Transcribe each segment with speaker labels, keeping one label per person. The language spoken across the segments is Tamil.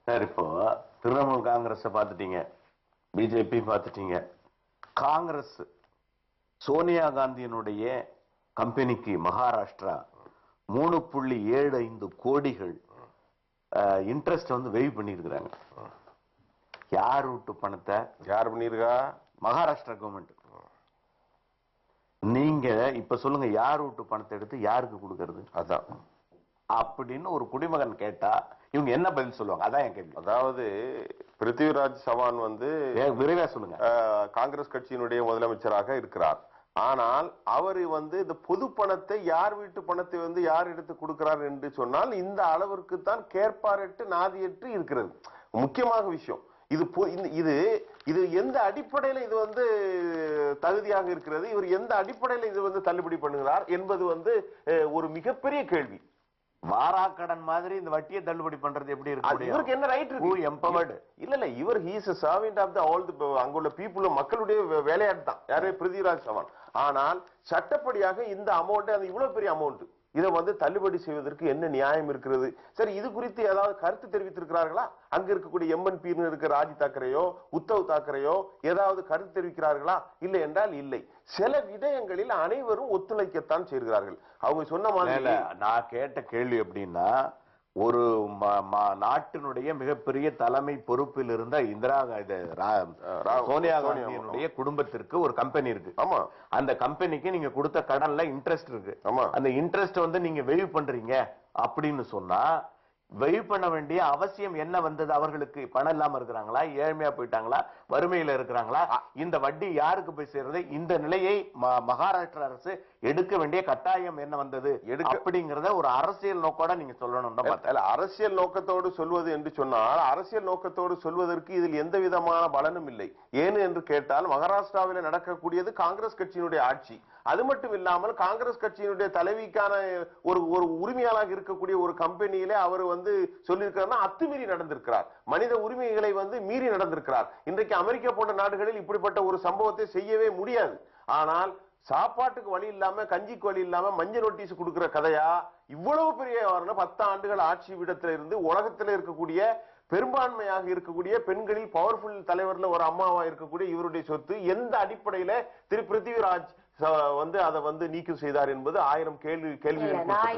Speaker 1: சார் இப்போ திரிணாமுல் காங்கிரஸ் பார்த்துட்டீங்க, பிஜேபி பார்த்துட்டீங்க. காங்கிரஸ் சோனியா காந்தியினுடைய கம்பெனிக்கு மகாராஷ்டிரா 3.75 கோடிகள் இன்ட்ரெஸ்ட் வந்து வெய்வ் பண்ணிருக்கிறாங்க. யார் விட்டு பணத்தை
Speaker 2: யார் பண்ணிருக்கா?
Speaker 1: மகாராஷ்டிரா கவர்மெண்ட். நீங்க இப்ப சொல்லுங்க, யார் விட்டு பணத்தை எடுத்து யாருக்கு கொடுக்கறது?
Speaker 2: அதான்
Speaker 1: அப்படின்னு ஒரு குடிமகன் கேட்டா இவங்க என்ன பதில் சொல்லுவாங்க? அதான் என் கேள்வி.
Speaker 2: அதாவது பிருத்திவிராஜ் சவான் வந்து
Speaker 1: விரைவா சொல்லுங்க.
Speaker 2: காங்கிரஸ் கட்சியினுடைய முதலமைச்சராக இருக்கிறார். ஆனால் அவர் வந்து இந்த பொது பணத்தை, யார் வீட்டு பணத்தை வந்து யார் எடுத்து கொடுக்கிறார் என்று சொன்னால் இந்த அளவிற்கு தான் கேட்பாரற்று நாதியற்று இருக்கிறது. முக்கியமாக விஷயம் இது இது இது எந்த அடிப்படையில் இது வந்து தகுதியாக இருக்கிறது, இவர் எந்த அடிப்படையில் இது வந்து தள்ளுபடி பண்ணுகிறார் என்பது வந்து ஒரு மிகப்பெரிய கேள்வி.
Speaker 1: வாராக்கடன் மாதிரி இந்த வட்டியை தள்ளுபடி பண்றது எப்படி இருக்கு?
Speaker 2: இவருக்கு என்ன ரைட் இருக்கு?
Speaker 1: எம்பவர்டு
Speaker 2: இல்ல இவர் he is a servant of the all the அங்குள்ள பீப்புள், மக்களுடைய வேலையாட்டு தான் யாரு? பிருத்திவிராஜ் சவான். ஆனால் சட்டப்படியாக இந்த அமௌண்ட், அது இவ்வளவு பெரிய அமௌண்ட், இதை வந்து தள்ளுபடி செய்வதற்கு என்ன நியாயம் இருக்கிறது? சரி, இது குறித்து ஏதாவது கருத்து தெரிவித்திருக்கிறார்களா? அங்க இருக்கக்கூடிய எம்என்பி இருக்கிற ராஜ் தாக்கரேயோ உத்தவ் தாக்கரேயோ ஏதாவது கருத்து தெரிவிக்கிறார்களா? இல்லை என்றால் இல்லை. சில விடயங்களில் அனைவரும் ஒத்துழைக்கத்தான் செய்கிறார்கள். அவங்க சொன்ன மாதிரி
Speaker 1: நான் கேட்ட கேள்வி எப்படின்னா, ஒரு நாட்டினுடைய மிகப்பெரிய தலைமை பொறுப்பில் இருந்த சோனியா காந்தியினுடைய குடும்பத்திற்கு ஒரு கம்பெனி இருக்கு.
Speaker 2: ஆமா,
Speaker 1: அந்த கம்பெனிக்கு நீங்க கொடுத்த கடன்ல இன்ட்ரெஸ்ட் இருக்கு.
Speaker 2: ஆமா,
Speaker 1: அந்த இன்ட்ரெஸ்ட் வந்து நீங்க வெய்வ் பண்றீங்க அப்படின்னு சொன்னா வெய்வ் பண்ண வேண்டிய அவசியம் என்ன வந்தது? அவர்களுக்கு பணம் இல்லாம இருக்கிறாங்களா? ஏழ்மையா போயிட்டாங்களா? வறுமையில இருக்கிறாங்களா? இந்த வட்டி யாருக்கு போய் சேர்றது? இந்த நிலையை மகாராஷ்டிரா அரசு எடுக்க வேண்டிய கட்டாயம் என்ன வந்தது அப்படிங்கறத ஒரு அரசியல் நோக்கோட நீங்க சொல்லணும்.
Speaker 2: அரசியல் நோக்கத்தோடு சொல்வது என்று சொன்னால், அரசியல் நோக்கத்தோடு சொல்வதற்கு இதில் எந்த விதமான பலனும் இல்லை. ஏன்னு என்று கேட்டால், மகாராஷ்டிராவில் நடக்கக்கூடியது காங்கிரஸ் கட்சியினுடைய ஆட்சி. அது மட்டும் இல்லாமல் காங்கிரஸ் கட்சியினுடைய தலைவிக்கான ஒரு உரிமையாளராக இருக்கக்கூடிய ஒரு கம்பெனியிலே அவர் வந்து சொல்லியிருக்கிறார், அத்துமீறி நடந்திருக்கிறார். மனித உரிமைகளை வந்து மீறி நடந்திருக்கிறார். இன்றைக்கு அமெரிக்கா போன்ற நாடுகளில் இப்படிப்பட்ட ஒரு சம்பவத்தை செய்யவே முடியாது. ஆனால் சாப்பாட்டுக்கு வழி இல்லாம, கஞ்சிக்கு வழி இல்லாம மஞ்சள் நோட்டீஸ் கொடுக்கிற கதையா இவ்வளவு பெரிய 10 ஆண்டுகள் ஆட்சி விடத்துல இருந்து உலகத்துல இருக்கக்கூடிய பெரும்பான்மையாக இருக்கக்கூடிய பெண்களில் பவர்ஃபுல் தலைவர்ல ஒரு அம்மாவா இருக்கக்கூடிய இவருடைய சொத்து எந்த அடிப்படையில திரு பிருத்திவிராஜ் வந்து அதை வந்து நீக்கம் செய்தார் என்பது 1000 கேள்வி.
Speaker 3: நான்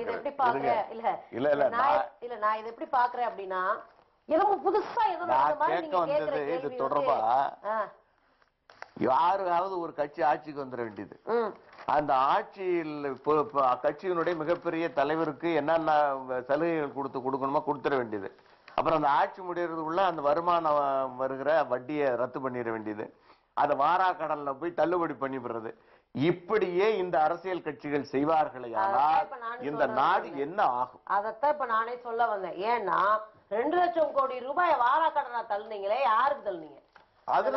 Speaker 3: இதை எப்படி பாக்குறேன் அப்படின்னா, புதுசா
Speaker 1: இது தொடர்பா யாருக்காவது ஒரு கட்சி ஆட்சிக்கு வந்துட வேண்டியது. அந்த ஆட்சியில் கட்சியினுடைய மிகப்பெரிய தலைவருக்கு என்னென்ன சலுகைகள் கொடுக்கணுமோ கொடுத்துட வேண்டியது. அப்புறம் அந்த ஆட்சி முடியறதுக்குள்ள அந்த வருமானம் வருகிற வட்டியை ரத்து பண்ணிட வேண்டியது. அதை வாராக்கடன்ல போய் தள்ளுபடி பண்ணிவிடுறது. இப்படியே இந்த அரசியல் கட்சிகள் செய்வார்களே ஆனால் இந்த நாடு என்ன ஆகும்?
Speaker 3: அதத்தான் இப்ப நானே சொல்ல வந்தேன். ஏன்னா 2 லட்சம் கோடி ரூபாய் வாராக்கடனா தள்ளுனீங்களே, யாருக்கு தள்ளுனீங்க?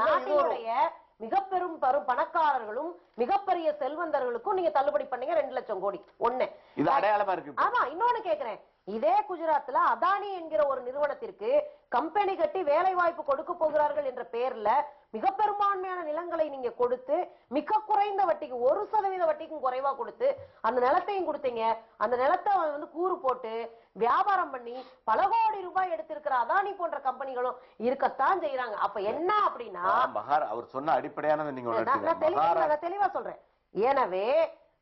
Speaker 3: நாட்டினுடைய மிக பெரும் பணக்காரர்களும் மிகப்பெரிய செல்வந்தர்களுக்கும் நீங்க தள்ளுபடி பண்ணீங்க 2 லட்சம் கோடி. ஒண்ணு
Speaker 1: இது அடையாளமா இருக்கு.
Speaker 3: ஆமா, இன்னொன்னு கேக்குறேன். இதே குஜராத்ல அதானி என்கிற ஒரு நிறுவனத்திற்கு கம்பெனி கட்டி வேலை வாய்ப்பு கொடுக்க போகிறார்கள் என்ற பெயர்ல மிக பெரும்பான்மையான நிலங்களை நீங்க கொடுத்து மிக குறைந்த வட்டிக்கு 1% வட்டிக்கும் குறைவா கொடுத்து அந்த நிலத்தையும் கொடுத்தீங்க. அந்த நிலத்தை வந்து கூறு போட்டு வியாபாரம் பண்ணி பல கோடி ரூபாய் எடுத்திருக்கிற அதானி போன்ற கம்பெனிகளும் இருக்கத்தான் செய்யறாங்க. அப்ப என்ன அப்படின்னா,
Speaker 1: அவர் சொன்ன அடிப்படையான
Speaker 3: தெளிவா சொல்றேன். எனவே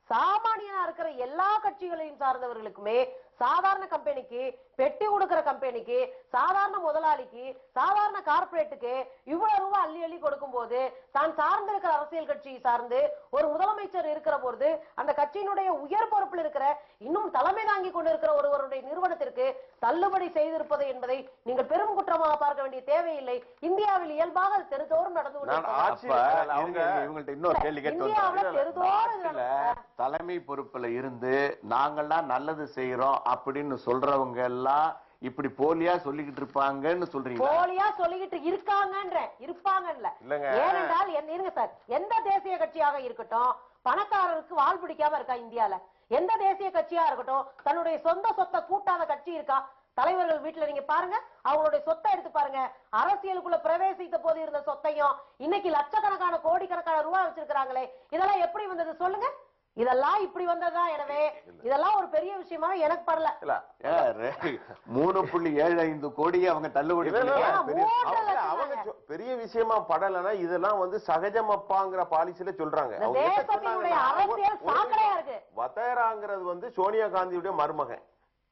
Speaker 3: சாமானியனா இருக்கிற எல்லா கட்சிகளையும் சார்ந்தவர்களுக்குமே, சாதாரண கம்பெனிக்கு, பெட்டி கொடுக்கிற கம்பெனிக்கு, சாதாரண முதலாளிக்கு, சாதாரண கார்பரேட்டுக்கு இவ்வளவு ரூபாய் அள்ளி அள்ளி கொடுக்கும் போது, தான் சார்ந்து இருக்கிற அரசியல் கட்சியை சார்ந்து ஒரு முதலமைச்சர் இருக்கிற போது அந்த கட்சியினுடைய உயர் பொறுப்பில் இருக்கிற இன்னும் தலைமை தாங்கி கொண்டு இருக்கிற ஒருவருடைய நிறுவனத்திற்கு தள்ளுபடி செய்திருப்பது என்பதை நீங்கள் பெரும் குற்றமாக பார்க்க வேண்டிய தேவையில்லை. இந்தியாவில் இயல்பாக தெருதோறும் நடந்து
Speaker 1: தலைமை பொறுப்புல இருந்து நாங்கள்லாம் நல்லது செய்யறோம் அப்படின்னு சொல்றவங்க எல்லாம் இப்படி போலியா சொல்லிக்கிட்டு இருப்பாங்கன்னு சொல்றீங்க.
Speaker 3: போலியா சொல்லிக்கிட்டு இருப்பாங்கன்ற ஏனென்றால் இருங்க சார், எந்த தேசிய கட்சியாக இருக்கட்டும் பணக்காரருக்கு வால் பிடிக்காம இருக்கா இந்தியால? எந்த தேசிய கட்சியா இருக்கட்டும் தன்னுடைய சொந்த சொத்தை கூட்டாத கட்சி இருக்கா? தலைவர்கள் வீட்டுல நீங்க பாருங்க, அவங்களுடைய சொத்தை எடுத்து பாருங்க. அரசியலுக்குள்ள பிரவேசித்த போது இருந்த சொத்தையும் இன்னைக்கு லட்சக்கணக்கான கோடிக்கணக்கான ரூபாய் வச்சிருக்காங்களே, இதெல்லாம் எப்படி வந்தது சொல்லுங்க? இதெல்லாம் இப்படி வந்ததா? எனவே இதெல்லாம் ஒரு பெரிய விஷயமா எனக்கு படல.
Speaker 1: 3.75 கோடியை அவங்க தள்ளுபடி
Speaker 2: அவங்க பெரிய விஷயமா படலன்னா இதெல்லாம் வந்து சகஜமப்பாங்கிற பாலிசியில சொல்றாங்க. வதேராங்கிறது வந்து சோனியா காந்தியுடைய மருமகன்.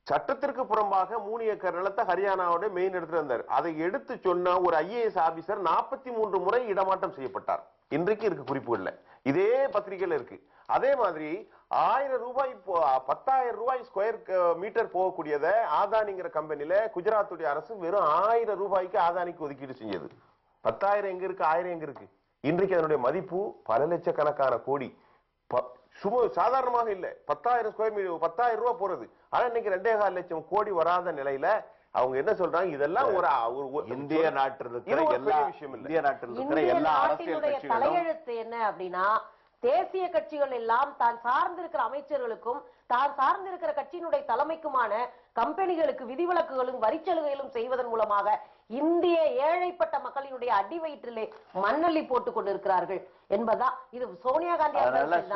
Speaker 2: சட்டத்திற்கு புறம்பாக 3 ஏக்கர் நிலத்தை ஹரியானாவோட மெயின் இடத்துல இருந்தார். அதை எடுத்து சொன்ன ஒரு IAS ஆபீசர் 43 முறை இடமாற்றம் செய்யப்பட்டார். இன்றைக்கு இருக்கு குறிப்புகள்ல, இதே பத்திரிகையில இருக்கு. அதே மாதிரி 1000 ரூபாய் 10,000 ரூபாய் ஸ்கொயர் மீட்டர் போகக்கூடியதை ஆதானிங்கிற கம்பெனில குஜராத்துடைய அரசு வெறும் 1000 ரூபாய்க்கு ஆதானிக்கு ஒதுக்கீடு செஞ்சது. 10,000 எங்க இருக்கு, 1000 எங்க இருக்கு? இன்றைக்கு அதனுடைய மதிப்பு பல லட்சக்கணக்கான கோடி. சும்மா சாதாரணமாக இல்ல, 10,000 ஸ்கொயர் மீட்டர் 10,000 ரூபாய் போறது. ஆனா இன்னைக்கு 2.25 லட்சம் கோடி வராத நிலையில அவங்க என்ன சொல்றாங்க, இதெல்லாம் ஒரு
Speaker 1: இந்திய நாட்டில் இருக்கிற எல்லா விஷயம் இல்ல, இந்திய நாட்டில் இருக்கிற எல்லா அரசியல் கட்சிகளும்
Speaker 3: தலையெழுத்து என்ன அப்படின்னா, தேசிய கட்சிகள் எல்லாம் தான் சார்ந்திருக்கிற அமைச்சர்களுக்கும் தான் சார்ந்திருக்கிற கட்சியினுடைய தலைமைக்குமான கம்பெனிகளுக்கு விதிவிலக்குகளும் வரிச்சலுகைகளும் செய்வதன் மூலமாக இந்திய ஏழைப்பட்ட மக்களினுடைய அடிவயிற்றிலே மண்ணள்ளி போட்டுக் கொண்டிருக்கிறார்கள் என்பதா. இது சோனியா காந்தி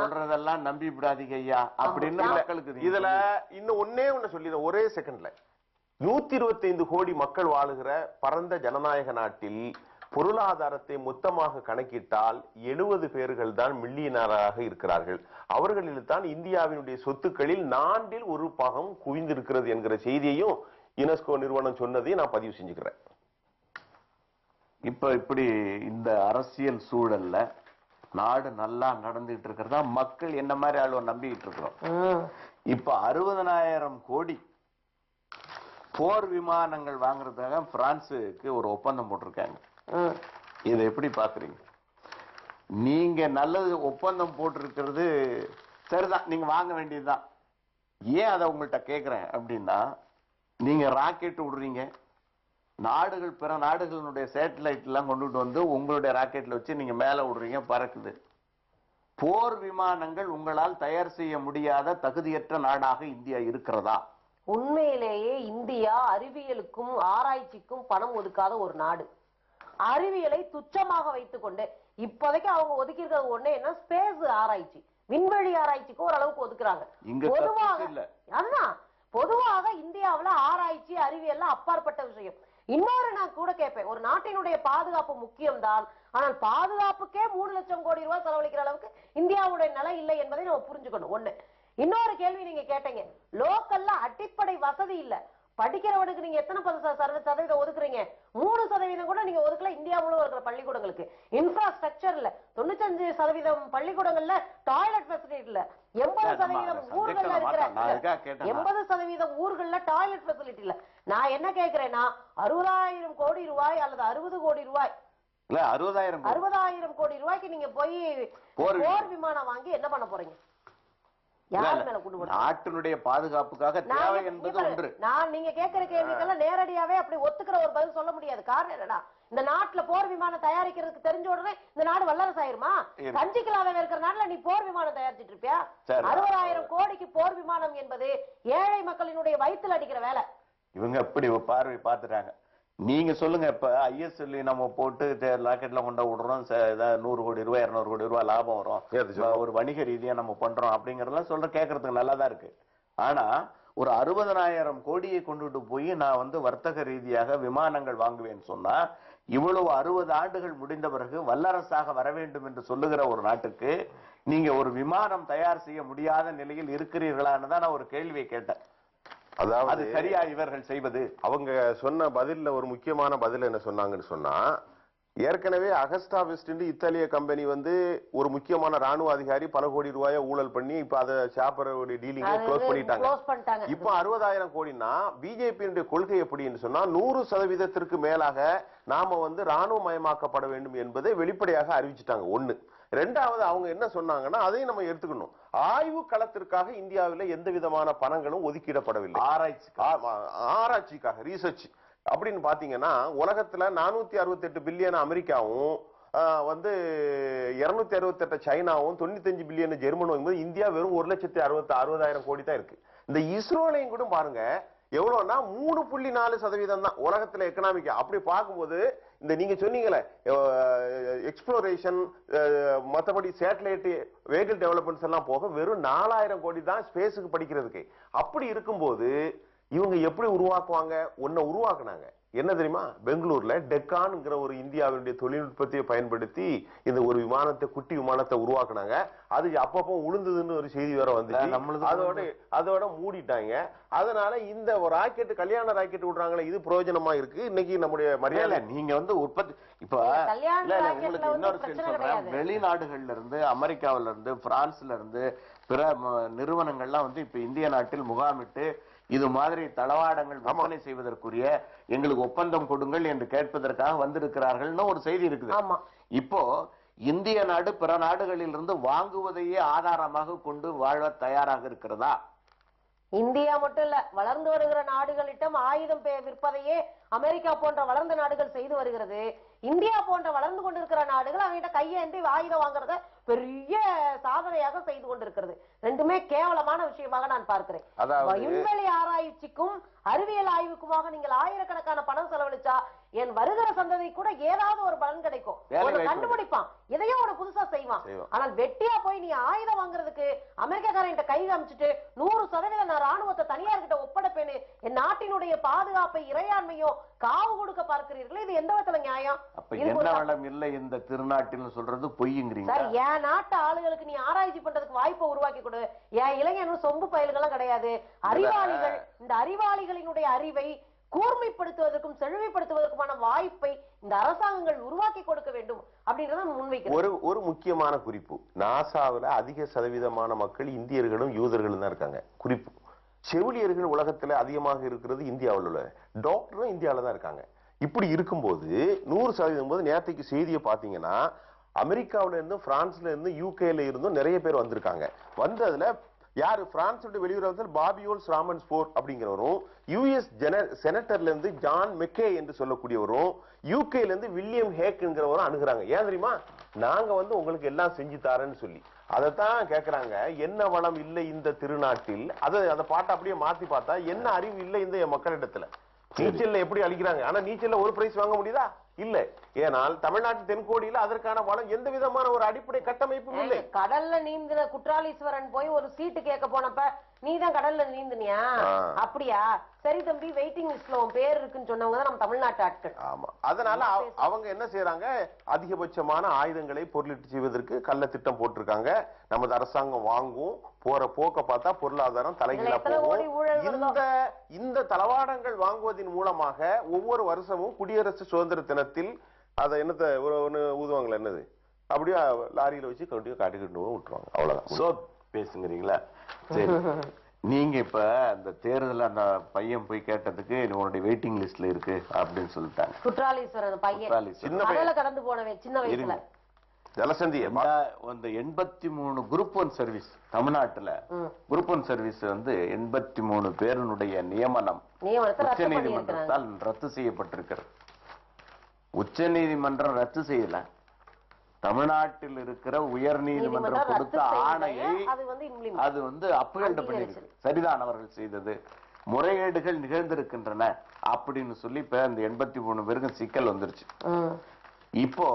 Speaker 1: சொல்றதெல்லாம் நம்பி விடாதீங்க ஐயா அப்படின்னு மக்களுக்கு.
Speaker 2: இதுல இன்னும் ஒன்னே ஒண்ணு சொல்லி ஒரே செகண்ட்ல 125 கோடி மக்கள் வாழுகிற பரந்த ஜனநாயக நாட்டில் பொருளாதாரத்தை மொத்தமாக கணக்கிட்டால் 70 பேர்கள் தான் மில்லியனராக இருக்கிறார்கள். அவர்களில் தான் இந்தியாவினுடைய சொத்துக்களில் 4 ஒரு பாகம் குவிந்திருக்கிறது என்கிற செய்தியையும் யுனெஸ்கோ நிறுவனம் சொன்னதையும் நான் பதிவு செஞ்சுக்கிறேன்.
Speaker 1: இப்ப இப்படி இந்த அரசியல் சூழல்ல நாடு நல்லா நடந்துட்டு இருக்கிறதா மக்கள் என்ன மாதிரி ஆளுவ நம்பிக்கிட்டு இருக்கிறோம். இப்ப 60,000 கோடி போர் விமானங்கள் வாங்குறதுக்காக பிரான்சுக்கு ஒரு ஒப்பந்தம் போட்டிருக்காங்க. இதை எப்படி பாக்குறீங்க நீங்க? நல்லது, ஒப்பந்தம் போட்டிருக்கிறது சரிதான், நீங்க வாங்க வேண்டியதுதான். ஏன் அதை உங்கள்கிட்ட கேட்கிறேன் அப்படின்னா, நீங்க ராக்கெட் விடுறீங்க, நாடுகள் பிற நாடுகளுடைய சேட்டலைட் எல்லாம் கொண்டுட்டு வந்து உங்களுடைய ராக்கெட்ல வச்சு நீங்க மேல விடுறீங்க, பறக்குது. போர் விமானங்கள் உங்களால் தயார் செய்ய முடியாத தகுதியற்ற நாடாக இந்தியா இருக்கிறதா?
Speaker 3: உண்மையிலேயே இந்தியா அறிவியலுக்கும் ஆராய்ச்சிக்கும் பணம் ஒதுக்காத ஒரு நாடு. அறிவியலை துச்சமாக வைத்துக் கொண்டு இப்போதைக்கு அவங்க ஒதுக்கி இருக்கிறது ஒண்ணே என்ன, ஸ்பேஸ் ஆராய்ச்சி, விண்வெளி ஆராய்ச்சிக்கு ஓரளவுக்கு ஒதுக்குறாங்க. பொதுவாக இந்தியாவுல ஆராய்ச்சி அறிவியல் அப்பாற்பட்ட விஷயம். இன்னொரு நான் கூட கேட்பேன், ஒரு நாட்டினுடைய பாதுகாப்பு முக்கியம்தான், ஆனால் பாதுகாப்புக்கே 3 லட்சம் கோடி ரூபாய் செலவழிக்கிற அளவுக்கு இந்தியாவுடைய நிலை இல்லை என்பதை நம்ம புரிஞ்சுக்கணும். ஒண்ணு. இன்னொரு கேள்வி நீங்க கேட்டீங்க, லோக்கல்ல அடிப்படை வசதி இல்ல, படிக்கிறவனுக்கு நீங்க எத்தனை சதவீதம் ஒதுக்குறீங்க? 3% கூட நீங்க ஒதுக்கல. இந்தியா முழுவதும் இருக்கிற பள்ளிக்கூடங்களுக்கு இன்ஃப்ராஸ்ட்ரக்சர் இல்ல. 95% பள்ளிக்கூடங்கள்ல டாய்லெட் ஃபெசிலிட்டி இல்ல. 80% ஊர்கள்ல இருக்கிற 80% ஊர்கள்ல டாய்லெட் ஃபெசிலிட்டி இல்ல. நான் என்ன கேட்கிறேன்னா, 60,000 கோடி ரூபாய் அல்லது 60 கோடி ரூபாய் 60,000 கோடி ரூபாய்க்கு நீங்க போய் போர் விமானம் வாங்கி என்ன பண்ண போறீங்க?
Speaker 1: நாட்டினுடைய பாதுகாப்புக்காக தேவை என்பது ஒன்று.
Speaker 3: நான் நீங்க கேட்கிற கேள்விக்கெல்லாம் நேரடியாவே அப்படி ஒத்துக்கிற ஒரு பதில் சொல்ல முடியாது. காரணம் என்னடா, இந்த நாட்டுல போர் விமானம் தயாரிக்கிறதுக்கு தெரிஞ்ச உடனே இந்த நாடு வல்லரசு ஆயிருமா? கஞ்சிக்கலாவே இருக்கிற நாட்டுல நீ போர் விமானம் தயாரிச்சிட்டு இருப்பியா? 60,000 கோடிக்கு போர் விமானம் என்பது ஏழை மக்களினுடைய வயிற்றுல அடிக்கிற வேலை.
Speaker 1: இவங்க எப்படி பார்வை பார்த்துட்டாங்க. நீங்க சொல்லுங்க, இப்ப ISL நம்ம போட்டு ராக்கெட்ல கொண்டு விடுறோம், 100 கோடி ரூபாய் 200 கோடி ரூபாய் லாபம் வரும், ஒரு வணிக ரீதியா நம்ம பண்றோம் அப்படிங்கறதெல்லாம் சொல்ற கேட்கறதுக்கு நல்லாதான் இருக்கு. ஆனா ஒரு 60,000 கோடியை கொண்டுட்டு போய் நான் வந்து வர்த்தக ரீதியாக விமானங்கள் வாங்குவேன்னு சொன்னா, இவ்வளவு 60 ஆண்டுகள் முடிந்த பிறகு வல்லரசாக வர வேண்டும் என்று சொல்லுகிற ஒரு நாட்டுக்கு நீங்க ஒரு விமானம் தயார் செய்ய முடியாத நிலையில் இருக்கிறீர்களான்னு தான் நான் ஒரு கேள்வியை கேட்டேன்.
Speaker 2: அதாவது
Speaker 1: சரியா இவர்கள் செய்வது?
Speaker 2: அவங்க சொன்ன பதில்ல ஒரு முக்கியமான பதில் என்ன சொன்னாங்கன்னு சொன்னா, ஏற்கனவே அகஸ்டா வெஸ்ட் இத்தாலிய கம்பெனி வந்து ஒரு முக்கியமான ராணுவ அதிகாரி பல கோடி ரூபாய ஊழல் பண்ணி இப்ப அதை சாப்பரோட டீலிங் க்ளோஸ் பண்ணிட்டாங்க. இப்ப 60,000 கோடினா பிஜேபியினுடைய கொள்கை எப்படின்னு சொன்னா, 100% மேலாக நாம வந்து ராணுவ மயமாக்கப்பட வேண்டும் என்பதை வெளிப்படையாக அறிவிச்சுட்டாங்க. ஒண்ணு. ரெண்டாவது, அவங்க என்ன சொன்னாங்கன்னா, அதையும் நம்ம எடுத்துக்கணும். ஆய்வு களத்திற்காக இந்தியாவில் எந்த விதமான பணங்களும் ஒதுக்கிடப்படவில்லை. ஆராய்ச்சிக்காக ரீசர்ச் அப்படின்னு பாத்தீங்கன்னா, உலகத்துல 468 பில்லியன் அமெரிக்காவும் வந்து 268 சைனாவும் 95 பில்லியன் ஜெர்மனும், இந்தியா வெறும் 1,60,000 கோடி தான் இருக்கு. இந்த இஸ்ரோலையும் கூட பாருங்க எவ்வளவுனா 3.4% தான் உலகத்துல எக்கனாமிக். அப்படி பார்க்கும்போது இந்த நீங்க சொன்னீங்களே எக்ஸ்ப்ளோரேஷன் மற்றபடி சேட்டலைட் வெஹிக்கிள் டெவலப்மெண்ட்ஸ் எல்லாம் போக வெறும் 4000 கோடி தான் ஸ்பேஸுக்கு படிக்கிறதுக்கு. அப்படி இருக்கும்போது இவங்க எப்படி உருவாக்குவாங்க? ஒன்ன உருவாக்குனாங்க என்ன தெரியுமா? பெங்களூர்ல டெக்கான்ங்கிற ஒரு இந்தியாவுடைய தொழில்நுட்பத்தை பயன்படுத்தி இந்த ஒரு விமானத்தை, குட்டி விமானத்தை உருவாக்குனாங்க. அது அப்பப்போ உளுந்ததுன்னு ஒரு செய்தி வேற வந்துச்சு. அதோட மூடிட்டாங்க. அதனால இந்த ராக்கெட், கல்யாண ராக்கெட் விடுறாங்களே, இது பிரயோஜனமா இருக்கு. இன்னைக்கு நம்முடைய மரியாதை
Speaker 1: நீங்க வந்து உற்பத்தி இப்ப உங்களுக்கு இன்னொரு சொல்றேன். வெளிநாடுகள்ல இருந்து, அமெரிக்காவில இருந்து, பிரான்ஸ்ல இருந்து பிற நிறுவனங்கள்லாம் வந்து இப்ப இந்திய நாட்டில் முகாமிட்டு இது மாதிரி தளவாடங்கள் விற்பனை செய்வதற்குரிய எங்களுக்கு ஒப்பந்தம் கொடுங்கள் என்று கேட்பதற்காக வந்திருக்கிறார்கள்னு ஒரு செய்தி இருக்குது. இப்போ இந்திய நாடு பிற நாடுகளில் இருந்து வாங்குவதையே ஆதாரமாக கொண்டு வாழ தயாராக இருக்கிறதா?
Speaker 3: இந்தியா மட்டும் இல்ல, வளர்ந்து வருகிற நாடுகளிடம் ஆயுதம் விற்பதையே அமெரிக்கா போன்ற வளர்ந்த நாடுகள் செய்து வருகிறது. இந்தியா போன்ற வளர்ந்து கொண்டிருக்கிற நாடுகள் அவங்கிட்ட கையேந்தி ஆயுதம் வாங்குறத பெரிய சாதனையாக செய்து கொண்டிருக்கிறது. ரெண்டுமே கேவலமான விஷயமாக நான் பார்க்கிறேன். விண்வெளி ஆராய்ச்சிக்கும் அறிவியல் ஆய்வுக்குமாக நீங்கள் ஆயிரக்கணக்கான பணம் செலவழிச்சா என் வருகிற சந்ததி கூட ஏதாவது ஒரு பலன் கிடைக்கும், கண்டுபிடிப்பான், எதையோ ஒரு புதுசா செய்வான். ஆனால் வெட்டியா போய் நீ ஆயுதம் வாங்குறதுக்கு அமெரிக்காக்காரன் கை காமிச்சுட்டு 100% நான் ராணுவத்தை தனியார்கிட்ட ஒப்படைப்பேன்னு என் நாட்டினுடைய பாதுகாப்பை, இறையாண்மையோ காவு கொடுக்க பார்க்கிறீர்கள். இது எந்த விதத்துல நியாயம்?
Speaker 1: என்ன வளம் இல்லை இந்த திருநாட்டில் சொல்றது பொய்யுங்கிறீங்க.
Speaker 3: என் நாட்டு ஆளுகளுக்கு நீ ஆராய்ச்சி பண்றதுக்கு வாய்ப்பை உருவாக்கி கொடு. என் இளைஞனும் சொம்பு பயல்களும் கிடையாது. அறிவாளிகள், இந்த அறிவாளிகளினுடைய அறிவை கூர்மைப்படுத்துவதற்கும் செழுமைப்படுத்துவதற்குமான வாய்ப்பை இந்த அரசாங்கங்கள் உருவாக்கி கொடுக்க வேண்டும் அப்படின்றத முன்வைக்கிறேன்.
Speaker 2: ஒரு முக்கியமான குறிப்பு, நாசாவில் அதிக சதவீதமான மக்கள் இந்தியர்களும் யூதர்களும் தான் இருக்காங்க. குறிப்பு, செவிலியர்கள் உலகத்துல அதிகமாக இருக்கிறது இந்தியாவில் உள்ள, டாக்டரும் இந்தியாவில தான் இருக்காங்க. இப்படி இருக்கும்போது 100% போது நேரத்தைக்கு செய்தியை பாத்தீங்கன்னா அமெரிக்காவில இருந்தும் பிரான்ஸ்ல இருந்தும் யூகேல இருந்தும் நிறைய பேர் வந்திருக்காங்க. வந்ததுல யாரு? பிரான்ஸோட வெளியுறவு பாபியோல்ஸ் ராமன்ஸ்போர்ட் அப்படிங்கிறவரும், யுஎஸ் செனட்டர்ல இருந்து ஜான் மெக்கே என்று சொல்லக்கூடியவரும், யூகேல இருந்து வில்லியம் ஹேக்ங்கிறவரும் அணுகுறாங்க. ஏன் தெரியுமா? நாங்க வந்து உங்களுக்கு எல்லாம் செஞ்சு தாரேன்னு சொல்லி அதைத்தான் கேட்கிறாங்க. என்ன வளம் இல்லை இந்த திருநாட்டில்? அதை பாட்டை அப்படியே மாத்தி பார்த்தா என்ன அறிவு இல்லை இந்த மக்களிடத்துல? நீச்சல்ல எப்படி அழிக்கிறாங்க, ஆனா நீச்சல்ல ஒரு பிரைஸ் வாங்க முடியுதா? இல்ல. ஏனால் தமிழ்நாட்டு தென்கோடியில அதற்கான வளம் எந்த விதமான ஒரு அடிப்படை கட்டமைப்பும் இல்லை.
Speaker 3: கடல்ல நீந்தின குற்றாலீஸ்வரன் போய் ஒரு சீட்டு கேட்க போனப்ப நீதான் கடல்ல நீந்தினியா? அப்படியா? சரி தம்பி, வெயிட்டிங் லிஸ்ட்ல உன் பேர் இருக்குன்னு சொன்னவங்க தான் நம்ம தமிழ்நாட்டு ஆட்கள்.
Speaker 2: ஆமா. அதனால அவங்க என்ன செய்யறாங்க? அதிகபட்சமான ஆயுதங்களை பொருளீட்டு செய்வதற்கு கள்ள திட்டம் போட்டிருக்காங்க. நமது அரசாங்கம் வாங்கும். போற போக்க பார்த்தா பொருளாதாரம் தலைகீழா போகும். இந்த தளவாடங்கள் வாங்குவதன் மூலமாக ஒவ்வொரு வருஷமும் குடியரசு சுதந்திர தினத்தில் அதை என்னத்தை ஒண்ணு ஊதுவாங்களா, என்னது அப்படியே லாரியில வச்சு காட்டிக்கிட்டு விட்டுருவாங்க. அவ்வளவுதான்
Speaker 1: பேசுங்கிறீங்களா? சரி, நீங்க இப்ப அந்த தேர்தல் அந்த பையன் போய் கேட்டதுக்கு உன்னுடைய வெயிட்டிங் லிஸ்ட்ல இருக்கு அப்படின்னு சொல்லிட்டாங்க.
Speaker 3: குற்றாலீஸ்வரர் பையன் கடந்து போனவே சின்ன வயசுல
Speaker 2: ஜலசந்தி
Speaker 1: அந்த 83 குரூப் 1 சர்வீஸ் தமிழ்நாட்டுல குரூப் 1 சர்வீஸ் வந்து 83 பேருடைய நியமனம் உச்ச நீதிமன்றத்தால் ரத்து செய்யப்பட்டிருக்கிறது. உச்ச நீதிமன்றம் ரத்து செய்யல, தமிழ்நாட்டில் இருக்கிற உயர் நீதிமன்றம் கொடுத்த ஆணையை அது வந்து அப்பீல் பண்ணிருக்கு. சரிதான், அவர்கள் செய்தது முறைகேடுகள் நிகழ்ந்திருக்கின்றன அப்படின்னு சொல்லி இப்ப இந்த 83 பேருக்கு சிக்கல் வந்துருச்சு. இப்போ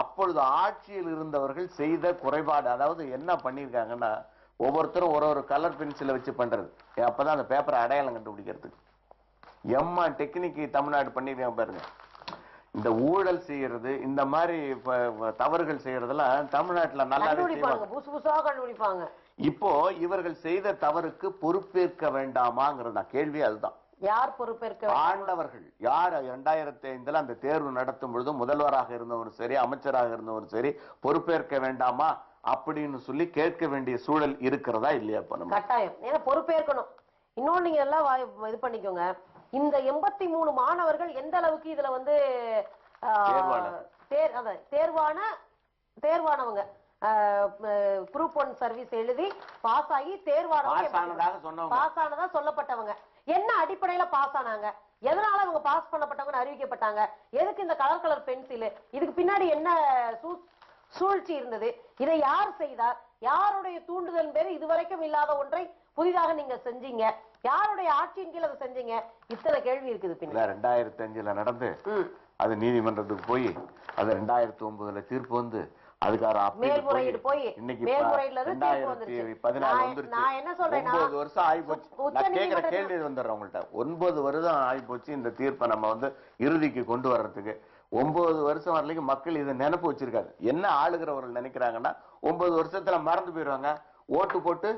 Speaker 1: அப்பொழுது ஆட்சியில் இருந்தவர்கள் செய்த குறைபாடு, அதாவது என்ன பண்ணிருக்காங்கன்னா ஒவ்வொருத்தரும் ஒரு கலர் பென்சிலை வச்சு பண்றது. அப்பதான் அந்த பேப்பரை அடையாளம் கண்டுபிடிக்கிறதுக்கு எம்மா டெக்னிக் தமிழ்நாடு பண்ணிருக்காங்க பாருங்க. இந்த ஊழல் செய்யறது, இந்த மாதிரி தவறுகள் செய்யறதெல்லாம் தமிழ்நாட்டுல நல்லா
Speaker 3: கண்டுபிடிப்பாங்க.
Speaker 1: இப்போ இவர்கள் செய்த தவறுக்கு பொறுப்பேற்க வேண்டாமாங்கிறதா கேள்வி. அதுதான்,
Speaker 3: யார் பொறுப்பேற்க?
Speaker 1: ஆண்டவர்கள். யார் 2005 அந்த தேர்வு நடத்தும் பொழுது முதல்வராக இருந்தவரும் சரி, அமைச்சராக இருந்தவரும் சரி, பொறுப்பேற்க வேண்டாமா அப்படின்னு சொல்லி கேட்க வேண்டிய சூழல் இருக்கிறதா இல்லையா?
Speaker 3: கட்டாயம், ஏன்னா பொறுப்பேற்கணும். இன்னொன்னு நீங்க எல்லாம் இது பண்ணிக்கோங்க, இந்த 83 மாணவர்கள் எந்த அளவுக்கு இதுல வந்து தேர்வானவங்க குரூப் 1 சர்வீஸ் எழுதி பாஸ் ஆகி பாஸ் ஆனதா சொல்லப்பட்டவங்க என்ன அடிப்படையில பாஸ் ஆனாங்க? எதனால அவங்க பாஸ் பண்ணப்பட்டவங்க அறிவிக்கப்பட்டாங்க? எதுக்கு இந்த கலர் பென்சில்? இதுக்கு பின்னாடி என்ன சூழ்ச்சி இருந்தது? இதை யார் செய்தார்? யாருடைய தூண்டுதல் பேரு இதுவரைக்கும் இல்லாத ஒன்றை புதிதாக நீங்க செஞ்சீங்க? யாருடைய ஆட்சியின் கீழ் அதை செஞ்சீங்க? இத்தனை கேள்வி இருக்குது.
Speaker 1: 2005 நடந்து அது நீதிமன்றத்துக்கு போய் அது 2009 தீர்ப்பு வந்து அதுக்கார
Speaker 3: மேல்முறையீடு போய்
Speaker 1: இன்னைக்கு
Speaker 3: மேல்முறையீடுல இருந்து தீர்ப்பு வந்துருச்சு.
Speaker 1: 2014 வந்துருச்சு.
Speaker 3: நான் என்ன சொல்றேன்னா
Speaker 1: 9 வருஷம் ஆகி போச்சு. நான் கேக்குற கேள்வி வந்துடுறேன் உங்கள்ட்ட. 9 வருஷம் ஆகி போச்சு இந்த தீர்ப்பை நம்ம வந்து இறுதிக்கு கொண்டு வர்றதுக்கு. 9 வருஷம் வரலைக்கும் மக்கள் இதை நினைப்பு வச்சிருக்காங்க. என்ன ஆளுகிறவர்கள் நினைக்கிறாங்கன்னா 9 வருஷத்துல மறந்து போயிடுவாங்க. ஓட்டு போட்டு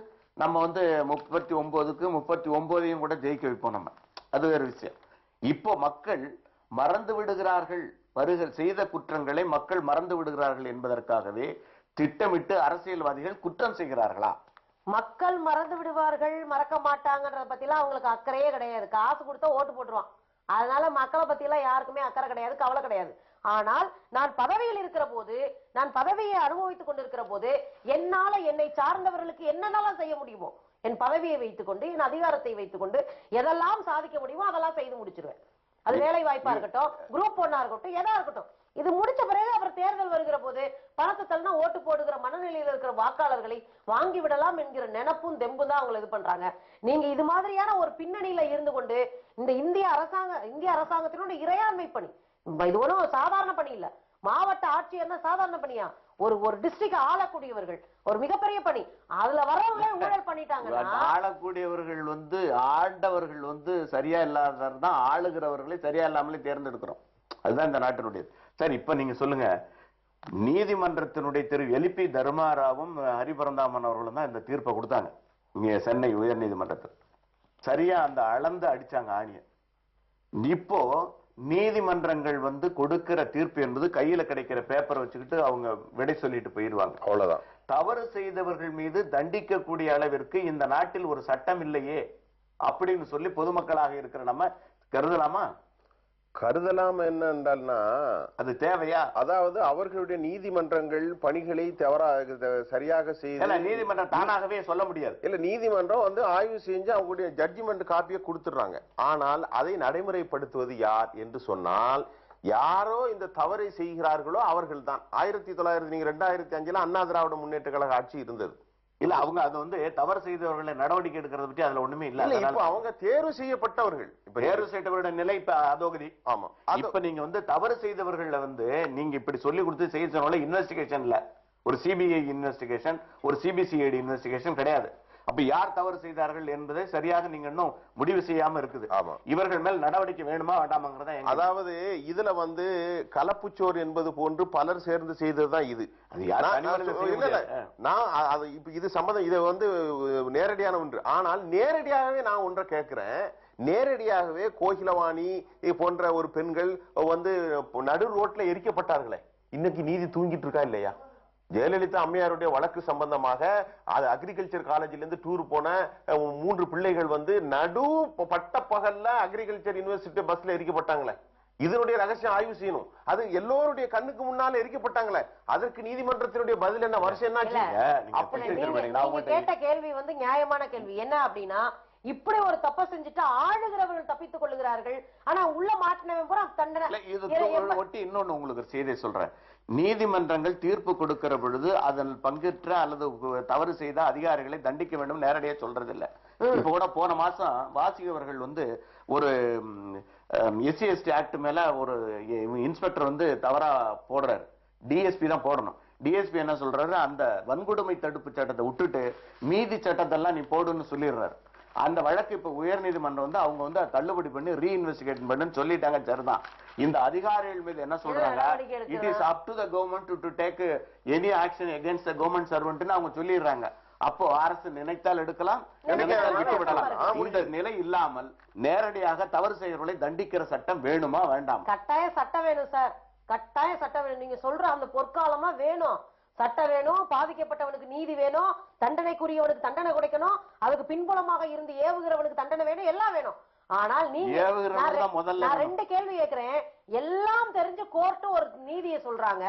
Speaker 1: நம்ம வந்து 39க்கு 39ஐயும் கூட ஜெயிக்க வைப்போம் நம்ம. அது வேற விஷயம். இப்போ மக்கள் மறந்து விடுகிறார்கள், செய்த குற்றங்களை மக்கள் மறந்து விடுகிறார்கள் என்பதற்காகவே திட்டமிட்டு அரசியல்வாதிகள் குற்றம் செய்கிறார்களா?
Speaker 3: மக்கள் மறந்து விடுவார்கள், மறக்க மாட்டாங்கன்றத பத்திலாம் அவங்களுக்கு அக்கறையே கிடையாது. காசு கொடுத்தா ஓட்டு போட்டுருவான். அதனால மக்களை பத்தி எல்லாம் யாருக்குமே அக்கறை கிடையாது, கவலை கிடையாது. ஆனால் நான் பதவியில் இருக்கிற போது, நான் பதவியை அனுபவித்துக் கொண்டிருக்கிற போது என்னால என்னை சார்ந்தவர்களுக்கு என்னென்னலாம் செய்ய முடியுமோ, என் பதவியை வைத்துக் கொண்டு, என் அதிகாரத்தை வைத்துக் கொண்டு எதெல்லாம் சாதிக்க முடியுமோ அதெல்லாம் செய்து முடிச்சிருவேன். அது வேலை வாய்ப்பா இருக்கட்டும், குரூப் 1 இருக்கட்டும், எதா இருக்கட்டும். இது முடிச்ச பிறகு அப்புறம் தேர்தல் வருகிற போது பணத்தை தள்ளினா ஓட்டு போடுகிற மனநிலையில் இருக்கிற வாக்காளர்களை வாங்கி விடலாம் என்கிற நினைப்பும் தெம்பும் தான் அவங்க இது பண்றாங்க. நீங்க இது மாதிரியான ஒரு பின்னணியில இருந்து கொண்டு இந்த இந்திய அரசாங்கத்தினுடைய இறையாண்மை பணி, இது ஒன்றும் சாதாரண பணி இல்ல. மாவட்ட ஆட்சியர்னா சாதாரண பணியா? ஒரு டிஸ்ட்ரிக்ட் ஆளக்கூடியவர்கள் ஒரு மிகப்பெரிய பணி. அதுல வரவங்களே ஊழல் பண்ணிட்டாங்கன்னா
Speaker 1: ஆளக்கூடியவர்கள் வந்து ஆண்டவர்கள் வந்து சரியா இல்லாதான் ஆளுகிறவர்களை சரியா இல்லாமலே தேர்ந்தெடுக்கிறோம். அதுதான் இந்த நாட்டினுடைய. சரி, இப்ப நீங்க சொல்லுங்க, நீதிமன்றத்தினுடைய திரு எலிபி தர்மாராவும் ஹரிபரந்தாமன் அவர்களும் தான் இந்த தீர்ப்பை கொடுத்தாங்க இங்க சென்னை உயர் நீதிமன்றத்தில். சரியா அந்த அளந்து அடிச்சாங்க ஆணிய. இப்போ நீதிமன்றங்கள் வந்து கொடுக்கிற தீர்ப்பு என்பது கையில கிடைக்கிற பேப்பர் வச்சுக்கிட்டு அவங்க விடை சொல்லிட்டு போயிடுவாங்க,
Speaker 2: அவ்வளவுதான்.
Speaker 1: தவறு செய்தவர்கள் மீது தண்டிக்கக்கூடிய அளவிற்கு இந்த நாட்டில் ஒரு சட்டம் இல்லையே அப்படின்னு சொல்லி பொதுமக்களாக இருக்கிற நம்ம கருதலாமா?
Speaker 2: கருதலாம். என்ன என்றால்னா
Speaker 1: அது தேவையா?
Speaker 2: அதாவது அவர்களுடைய நீதிமன்றங்கள் பணிகளை சரியாக செய்து
Speaker 1: நீதிமன்றம் தானாகவே சொல்ல முடியாது.
Speaker 2: இல்ல, நீதிமன்றம் வந்து ஆய்வு செஞ்சு அவங்களுடைய ஜட்ஜ்மெண்ட் காப்பியை கொடுத்துடுறாங்க. ஆனால் அதை நடைமுறைப்படுத்துவது யார் என்று சொன்னால், யாரோ இந்த தவறை செய்கிறார்களோ அவர்கள் தான். 2005 அண்ணா திராவிட முன்னேற்ற கழக ஆட்சி இருந்தது
Speaker 1: இல்ல. அவங்க அது வந்து தவறு செய்தவர்களை நடவடிக்கை எடுக்கிறத பற்றி அதுல ஒண்ணுமே இல்ல.
Speaker 2: இப்ப அவங்க தேர்வு செய்யப்பட்டவர்கள். இப்ப
Speaker 1: தேர்வு செய்தவர்களுடைய நிலை இப்ப அதோகதி.
Speaker 2: ஆமா.
Speaker 1: இப்ப நீங்க வந்து தவறு செய்தவர்கள வந்து நீங்க இப்படி சொல்லி கொடுத்து செய்ய சொன்னால இன்வெஸ்டிகேஷன்ல ஒரு சிபிஐ இன்வெஸ்டிகேஷன், ஒரு சிபிசிஐடி இன்வெஸ்டிகேஷன் கிடையாது. அப்ப யார் தவறு செய்தார்கள் என்பதை சரியாக நீங்க இன்னும் முடிவு செய்யாம இருக்குது.
Speaker 2: ஆமா.
Speaker 1: இவர்கள் மேல் நடவடிக்கை வேணுமா வேண்டாமாங்கிறத.
Speaker 2: அதாவது இதுல வந்து கலப்புச்சோர் என்பது போன்று பலர் சேர்ந்து செய்ததுதான் இது. இது சம்பந்தம், இது வந்து நேரடியான ஒன்று. ஆனால் நேரடியாகவே நான் ஒன்றை கேட்கிறேன். நேரடியாகவே கோகிலவாணி போன்ற ஒரு பெண்கள் வந்து நடு ரோட்ல எரிக்கப்பட்டார்களே, இன்னைக்கு நீதி தூங்கிட்டு இருக்கா இல்லையா? ஜெயலலிதா அம்மையாருடைய வழக்கு சம்பந்தமாக அது அக்ரிகல்ச்சர் காலேஜ்ல இருந்து டூர் போன 3 பிள்ளைகள் வந்து நடு பட்ட பகல்ல அக்ரிகல்ச்சர் யூனிவர்சிட்டி பஸ்ல எரிக்கப்பட்டாங்களே. இதனுடைய ரகசியம் ஆய்வு செய்யணும். அது எல்லோருடைய கண்ணுக்கு முன்னால எரிக்கப்பட்டாங்களே, அதற்கு நீதிமன்றத்தினுடைய பதில் என்ன? வருஷம் என்ன?
Speaker 3: கேட்ட கேள்வி வந்து நியாயமான கேள்வி. என்ன அப்படின்னா, இப்படி ஒரு தப்ப செஞ்சுட்டு ஆளுகிறவர்கள் தப்பித்துக் கொள்ளுகிறார்கள், ஆனா உள்ள மாட்டினவன் பூரா தண்டனை.
Speaker 1: ஒட்டி இன்னொன்னு உங்களுக்கு செய்தி சொல்றேன். நீதிமன்றங்கள் தீர்ப்பு கொடுக்கிற பொழுது அதில் பங்கேற்ற அல்லது தவறு செய்த அதிகாரிகளை தண்டிக்க வேண்டும் நேரடியா சொல்றது இல்ல. இப்ப கூட போன மாசம் வாசிகவர்கள் வந்து ஒரு SC/ST ஆக்ட் மேல ஒரு இன்ஸ்பெக்டர் வந்து தவறா போடுறாரு. டிஎஸ்பி தான் போடணும். டிஎஸ்பி என்ன சொல்றாரு, அந்த வன்கொடுமை தடுப்பு சட்டத்தை விட்டுட்டு மீதி சட்டத்தெல்லாம் நீ போடுன்னு சொல்லிடுறாரு. அந்த வழக்கு இப்ப உயர் நீதிமன்றம் வந்து அவங்க வந்து தள்ளுபடி பண்ணி ரீஇன்வெஸ்டிகேட் பண்ணுன்னு சொல்லிட்டாங்க. சரிதான். இந்த அதிகாரிகள் மீது என்ன சொல்றாங்க, it is up to the government to take any action against the government சர்வெண்ட்னு அவங்க சொல்லிடுறாங்க. அப்போ அரசு நினைத்தால் எடுக்கலாம், நினைத்தால் விட்டுவிடலாம். இந்த நிலை இல்லாமல் நேரடியாக தவறு செய்யறவர்களை தண்டிக்கிற சட்டம் வேணுமா வேண்டாம்?
Speaker 3: கட்டாய சட்டம் வேணும் சார், கட்டாய சட்டம் வேணும். நீங்க சொல்ற அந்த பொற்காலமா வேணும். சட்டம் வேணும், பாதிக்கப்பட்டவனுக்கு நீதி வேணும், தண்டனைக்குரியவனுக்கு தண்டனை கொடுக்கணும், அதுக்கு பின்புலமாக இருந்து ஏவுகிறவனுக்கு தண்டனை வேணும், எல்லாம் வேணும். ஆனால் நீங்க நான் 2 கேள்வி கேட்கிறேன். எல்லாம் தெரிஞ்சு கோர்ட் ஒரு நீதியை சொல்றாங்க.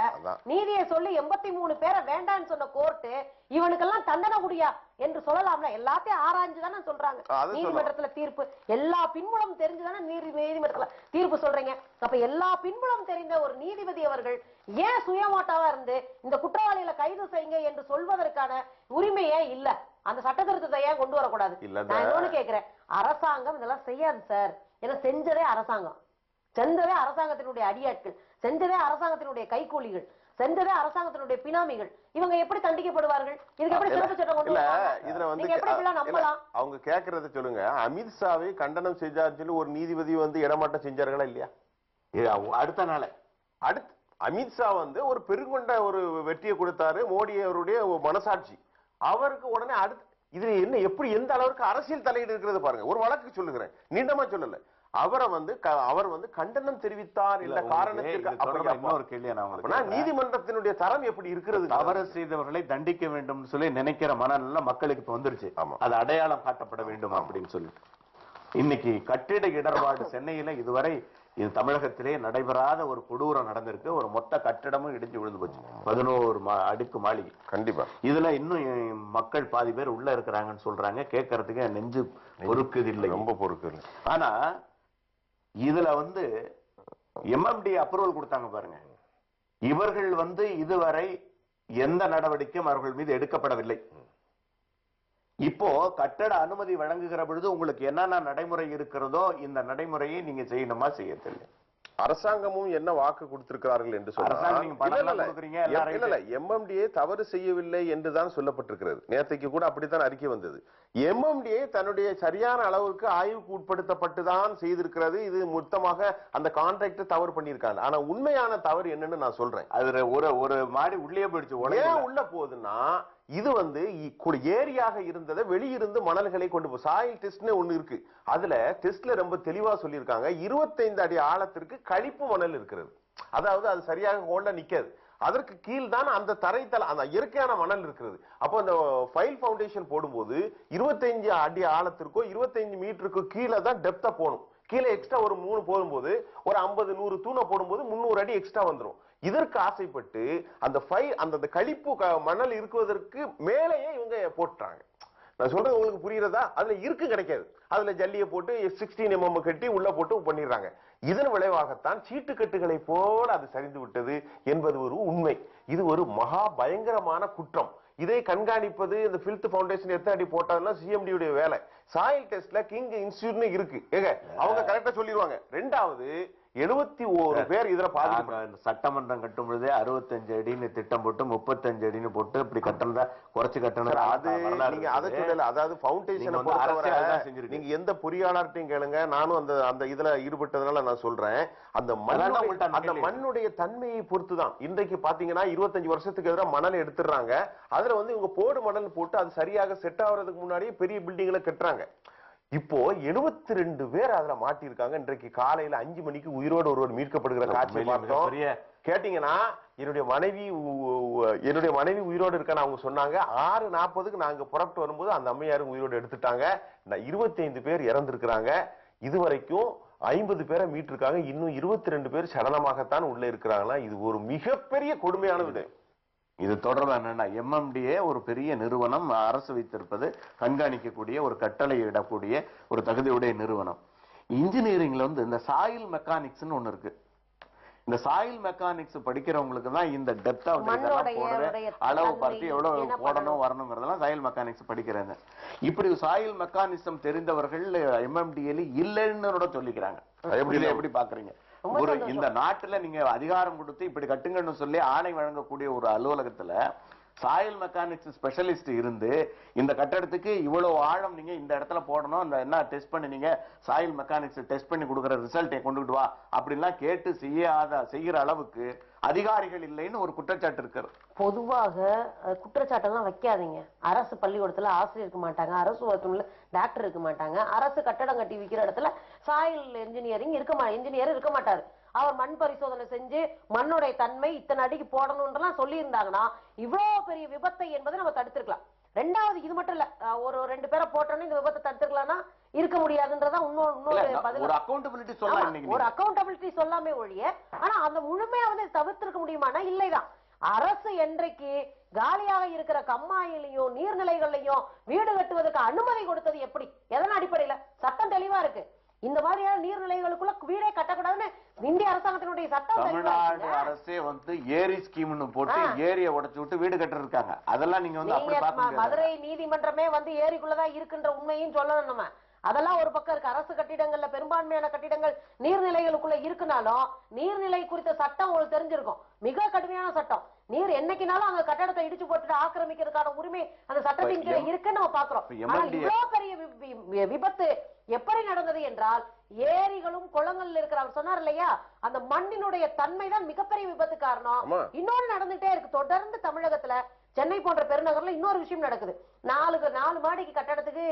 Speaker 3: நீதியை சொல்லி 83 பேரை வேண்டான்னு சொன்ன கோர்ட் இவனுக்கெல்லாம் தண்டனை குடியா என்று சொல்லலாம்ல? எல்லாத்தையும் ஆராய்ஞ்சுதானே சொல்றாங்க நீதிமன்றத்துல தீர்ப்பு. எல்லா பின்புலம் தெரிஞ்சுதானே நீதிமன்றத்துல தீர்ப்பு சொல்றீங்க. அப்ப எல்லா பின்புலம் தெரிந்த ஒரு நீதிபதி அவர்கள் ஏன் சுயமோட்டாவா இருந்து இந்த குற்றவாளிகளை கைது செய்யுங்க என்று சொல்வதற்கான உரிமையே இல்ல? அந்த சட்ட திருத்தத்தை ஏன் கொண்டு வரக்கூடாது? நான் இன்னொன்னு கேட்கிறேன். அரசாங்கம் இதெல்லாம் செய்யாது சார். ஏன்னா செஞ்சதே அரசாங்கம். செஞ்சதே அரசாங்கத்தினுடைய அடியாட்கள், செஞ்சதே அரசாங்கத்தினுடைய கைக்கூலிகள், செஞ்சதே அரசாங்கத்தினுடைய பினாமிகள். இவங்க எப்படி தண்டிக்கப்படுவார்கள்? இதுக்கு எப்படி சிறப்பு சட்டம் கொண்டு வருவாங்க?
Speaker 2: இதுல வந்து
Speaker 3: நீங்க எப்படி இப்படிலாம் நம்பலாம்?
Speaker 2: அவங்க கேக்குறத சொல்லுங்க. அமித்ஷாவை கண்டனம் செஞ்சாருன்னு சொல்லி ஒரு நீதிபதி வந்து இடமாட்டம் செஞ்சார்களா இல்லையா?
Speaker 1: அடுத்த நாள்
Speaker 2: அடுத்து அமித்ஷா வந்து ஒரு பெருங்கொண்ட ஒரு வெற்றியை கொடுத்தாரு மோடி அவருடைய மனசாட்சி. அவருக்கு உடனே அடுத்து இது என்ன எப்படி எந்த அளவுக்கு அரசியல் தலையீடு இருக்கிறது பாருங்க. ஒரு வழக்கு சொல்லுகிறேன், நீண்டமா சொல்லல. அவர் வந்து கண்டனம் தெரிவித்தார் என்ற காரணத்திற்கு
Speaker 1: இன்னொரு கேள்வி,
Speaker 2: நீதிமன்றத்தினுடைய தரம் எப்படி இருக்கிறது?
Speaker 1: தவறு செய்தவர்களை தண்டிக்க வேண்டும் சொல்லி நினைக்கிற மனநிலை மக்களுக்கு இப்ப வந்துருச்சு. அது அடையாளம் காட்டப்பட வேண்டும் அப்படின்னு சொல்லி இன்னைக்கு கட்டிட இடர்பாடு சென்னையில இதுவரை இது தமிழகத்திலே நடைபெறாத ஒரு கொடூரம் நடந்திருக்கு. ஒரு மொத்த கட்டிடமும் இடிஞ்சு விழுந்து போச்சு, 11 அடுக்கு மாளிகை.
Speaker 2: கண்டிப்பா
Speaker 1: இதுல இன்னும் மக்கள் பாதி பேர் உள்ள இருக்கிறாங்கன்னு சொல்றாங்க. கேட்கறதுக்கு நெஞ்சு பொறுக்குது இல்லை,
Speaker 2: ரொம்ப பொறுக்குது.
Speaker 1: ஆனா இதுல வந்து MMD அப்ரூவல் கொடுத்தாங்க பாருங்க. இவர்கள் வந்து இதுவரை எந்த நடவடிக்கையும் அவர்கள் மீது எடுக்கப்படவில்லை. இப்போ கட்டட அனுமதி வழங்குகிற பொழுது உங்களுக்கு என்னென்ன நடைமுறை இருக்கிறதோ இந்த நடைமுறையை நீங்க செய்யணுமா செய்ய தெரியல.
Speaker 2: அரசாங்கமும் என்ன வாக்கு கொடுத்திருக்கிறார்கள் என்று MMDA தவறு செய்யவில்லை என்றுதான் சொல்லப்பட்டிருக்கிறது. நேற்றைக்கு கூட அப்படித்தான் அறிக்கை வந்தது. MMDA தன்னுடைய சரியான அளவுக்கு ஆய்வுக்கு உட்படுத்தப்பட்டுதான் செய்திருக்கிறது. இது மொத்தமாக அந்த கான்ட்ராக்ட் தவறு பண்ணியிருக்காங்க. ஆனா உண்மையான தவறு என்னன்னு நான் சொல்றேன்.
Speaker 1: அது ஒரு மாடி உள்ளே போயிடுச்சு.
Speaker 2: உள்ள போகுதுன்னா இது வந்து ஏரியாக இருந்ததை வெளியிருந்து மணல்களை கொண்டு போ சாயில் டெஸ்ட்னு ஒண்ணு இருக்கு. அதுல டெஸ்ட்ல ரொம்ப தெளிவா சொல்லியிருக்காங்க 25 அடி ஆழத்திற்கு கழிப்பு மணல் இருக்கிறது. அதாவது அது சரியாக ஹோல்ல நிக்காது. அதற்கு கீழ் தான் அந்த தரைத்தளம் அந்த இயற்கையான மணல் இருக்கிறது. அப்போ அந்த ஃபைல் ஃபவுண்டேஷன் போடும்போது 25 அடி ஆழத்திற்கோ 25 மீட்டருக்கு கீழே தான் டெப்தா போகணும். கீழே எக்ஸ்ட்ரா ஒரு 3 போடும்போது ஒரு 50-100 தூணை போடும்போது 300 அடி எக்ஸ்ட்ரா வந்துடும். இதற்கு ஆசைப்பட்டு அந்த கழிப்பு மணல் இருக்குவதற்கு மேலேயே இவங்க போட்டாங்க. நான் சொல்றது உங்களுக்கு புரியுறதா? அதுல இருக்கு கிடைக்காது. அதுல ஜல்லியை போட்டு 16 mm கட்டி உள்ள போட்டு பண்ணிடுறாங்க. இதன் விளைவாகத்தான் சீட்டுக்கட்டுகளை போல அது சரிந்து விட்டது என்பது ஒரு உண்மை. இது ஒரு மகா பயங்கரமான குற்றம். இதை கண்காணிப்பது இந்த ஃபில்த் ஃபவுண்டேஷன் எத்தனை அடி போட்டாங்கன்னா CMD உடைய வேலை. சாயில் டெஸ்ட்ல கிங் இன்ஸ்டிடியூட்னு இருக்கு. அவங்க கரெக்டா சொல்லிடுவாங்க. ரெண்டாவது 71 பேர் இதுல பாதிக்கப்பட்ட
Speaker 1: சட்டமன்றம் கட்டும் பொழுதே 65 அடின்னு திட்டம் போட்டு 35 அடின்னு போட்டு இப்படி கட்டணம் குறைச்சு கட்டணும்.
Speaker 2: அது நீங்க அதை சொல்லல. அதாவது ஃபவுண்டேஷனை நீங்க எந்த பொறியாளர்கிட்டையும் கேளுங்க. நானும் அந்த இதுல ஈடுபட்டதுனால நான் சொல்றேன். அந்த மண்ணுடைய தன்மையை பொறுத்துதான். இன்றைக்கு பாத்தீங்கன்னா 25 வருஷத்துக்கு எதிராக மணல் எடுத்துடுறாங்க. அதுல வந்து இவங்க போடு மணல் போட்டு அது சரியாக செட் ஆகுறதுக்கு முன்னாடியே பெரிய பில்டிங்ல கட்டுறாங்க. இப்போ 72 பேர் அதுல மாட்டிருக்காங்க. இன்றைக்கு காலையில 5 மணிக்கு உயிரோடு ஒருவர் மீட்கப்படுகிற காட்சி பார்த்தோம். கேட்டீங்கன்னா என்னுடைய மனைவி உயிரோடு இருக்கான்னு அவங்க சொன்னாங்க. 6:40க்கு நாங்க புறப்பட்டு வரும்போது அந்த அம்மையாரும் உயிரோடு எடுத்துட்டாங்க. 25 பேர் இறந்திருக்கிறாங்க. இதுவரைக்கும் 50 பேரை மீட்டிருக்காங்க. இன்னும் 22 பேர் சடலமாகத்தான் உள்ள இருக்கிறாங்களா. இது ஒரு மிகப்பெரிய கொடுமையான விட.
Speaker 1: இது தொடர்பா என்னன்னா MMDA ஒரு பெரிய நிறுவனம், அரசு வைத்திருப்பது கண்காணிக்கக்கூடிய ஒரு கட்டளை இடக்கூடிய ஒரு தகுதியுடைய நிறுவனம். இன்ஜினியரிங்ல வந்து இந்த சாயில் மெக்கானிக்ஸ்னு ஒண்ணு இருக்கு. இந்த சாயில் மெக்கானிக்ஸ் படிக்கிறவங்களுக்கு தான் இந்த டெப்த் ஆஃப் அளவு பார்த்து எவ்வளவு போடணும் வரணுங்கிறதெல்லாம் சாயில் மெக்கானிக்ஸ் படிக்கிறாங்க. இப்படி சாயில் மெக்கானிசம் தெரிந்தவர்கள் MMDA இல்லைன்னு சொல்லிக்கிறாங்க. எப்படி பாக்குறீங்க? ஒரு இந்த நாட்டுல நீங்க அதிகாரம் கொடுத்து இப்படி கட்டுங்கன்னு சொல்லி ஆணை வழங்கக்கூடிய ஒரு அலுவலகத்துல சாயில் மெக்கானிக்ஸ் ஸ்பெஷலிஸ்ட் இருந்து இந்த கட்டடத்துக்கு இவ்வளவு ஆழம் நீங்க இந்த இடத்துல போடணும், அந்த என்ன டெஸ்ட் பண்ணி நீங்க சாயில் மெக்கானிக்ஸ் டெஸ்ட் பண்ணி கொடுக்குற ரிசல்ட்டை கொண்டுட்டு வா அப்படின்லாம் கேட்டு செய்யற அளவுக்கு அதிகாரிகள் இல்லைன்னு ஒரு குற்றச்சாட்டு இருக்கிறது.
Speaker 3: பொதுவாக குற்றச்சாட்டெல்லாம் வைக்காதீங்க. அரசு பள்ளிக்கூடத்துல ஆசிரியர் இருக்க மாட்டாங்க, அரசு மருத்துவமனையில டாக்டர் இருக்க மாட்டாங்க, அரசு கட்டடம் கட்டி விற்கிற இடத்துல சாயில் இன்ஜினியர் இருக்க மாட்டாரு. அவர் மண் பரிசோதனை செஞ்சு மண்ணுடைய தன்மை இத்தனை அடிக்கு போடணும்ன்றலாம் சொல்லி இருந்தாங்கன்னா இவ்வளவு பெரிய விபத்தை என்பதை நம்ம தடுத்திருக்கலாம். ரெண்டாவது, இது மட்டும் இல்ல, ஒரு 2 பேரை போட்டோன்னு இந்த விபத்தை தடுத்துக்கலாம்னா இருக்க முடியாதுன்றதா ஒரு அக்கௌண்டபிலிட்டி சொல்லாமே ஒழிய, ஆனா அந்த முழுமையா வந்து தவிர்த்திருக்க முடியுமானா இல்லைதான். அரசு என்றைக்கு காலியாக இருக்கிற கம்மாயிலையும் நீர்நிலைகளையும் வீடு கட்டுவதற்கு அனுமதி கொடுத்தது எப்படி, எதன் அடிப்படையில? சட்டம் தெளிவா இருக்கு. இந்த மாதிரியான நீர்நிலைகளுக்குள்ள வீடே கட்டக்கூடாதுன்னு இந்திய அரசாங்கத்தினுடைய சட்டம்.
Speaker 1: தமிழ்நாடு அரசே வந்து ஏரி ஸ்கீம்னு போட்டு ஏரியை உடைச்சு விட்டு வீடு கட்டிருக்காங்க. அதெல்லாம் நீங்க வந்து
Speaker 3: மதுரை நீதிமன்றமே வந்து ஏரிக்குள்ளதான் இருக்குன்ற உண்மையும் சொல்லணும். நம்ம அதெல்லாம் ஒரு பக்கம் இருக்கு. அரசு கட்டிடங்கள்ல பெரும்பான்மையான கட்டிடங்கள் நீர்நிலைகளுக்குள்ள இருக்குனாலும் நீர்நிலை குறித்த சட்டம் உங்களுக்கு தெரிஞ்சிருக்கும். மிக கடுமையான சட்டம். நீர் என்னைக்குனாலும் அந்த கட்டடத்தை இடிச்சு போட்டுட்டு ஆக்கிரமிக்கிறதுக்கான உரிமை அந்த சட்டத்தின் கீழே இருக்குன்னு நம்ம பாக்குறோம். ஆனால் இவ்வளவு பெரிய விபத்து எப்படி நடந்தது என்றால் ஏரிகளும் குளங்கள்ல இருக்கிற அவர் சொன்னார் இல்லையா, அந்த மண்ணினுடைய தன்மை தான் மிகப்பெரிய விபத்து காரணம். இன்னொன்னு நடந்துட்டே இருக்கு தொடர்ந்து தமிழகத்துல. சென்னை போன்ற பெருநகர்ல இன்னொரு விஷயம் நடக்குது. 4 மாடிக்கு கட்டடத்துக்கு